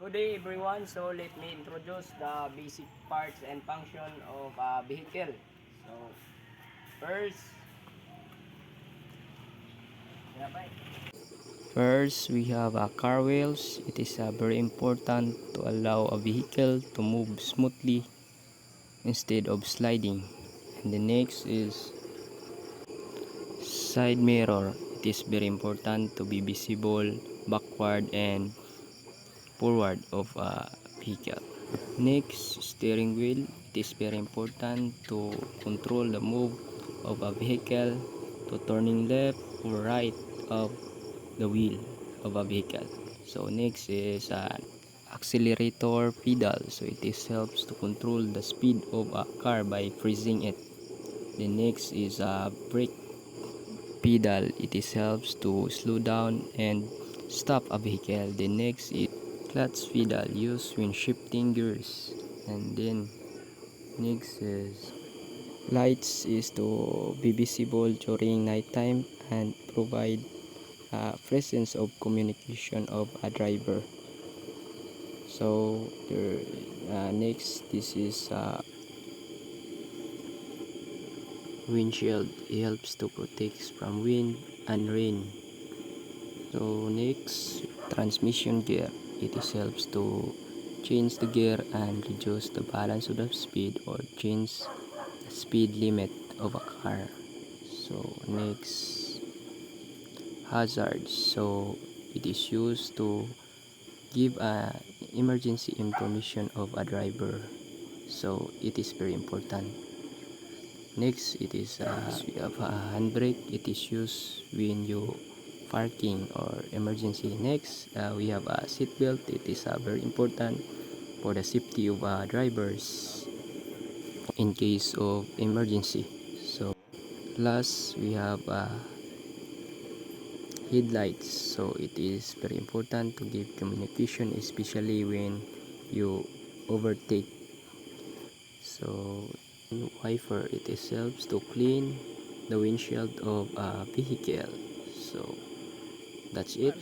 Good day everyone, so let me introduce the basic parts and function of a vehicle. So first, first we have a car wheels. It is very important to allow a vehicle to move smoothly instead of sliding. And the next is side mirror. It is very important to be visible backward and forward of a vehicle. Next, steering wheel. It is very important to control the move of a vehicle to turning left or right of the wheel of a vehicle. So next is an accelerator pedal. So it is helps to control the speed of a car by freezing it. The next is a brake pedal. It is helps to slow down and stop a vehicle. The next is clutch pedal used when shifting gears. And then next is lights is to be visible during nighttime and provide a presence of communication of a driver. So next, this is windshield. It helps to protect from wind and rain. So next, transmission gear. It is helps to change the gear and reduce the balance of the speed or change the speed limit of a car. So next, hazards. So it is used to give a emergency information of a driver. So it is very important. Next, it is we have a handbrake. It is used when you parking or emergency. Next, we have a seat belt. It is very important for the safety of drivers in case of emergency. So last, we have headlights. So it is very important to give communication, especially when you overtake. So wiper, it is helps to clean the windshield of a vehicle. So that's it.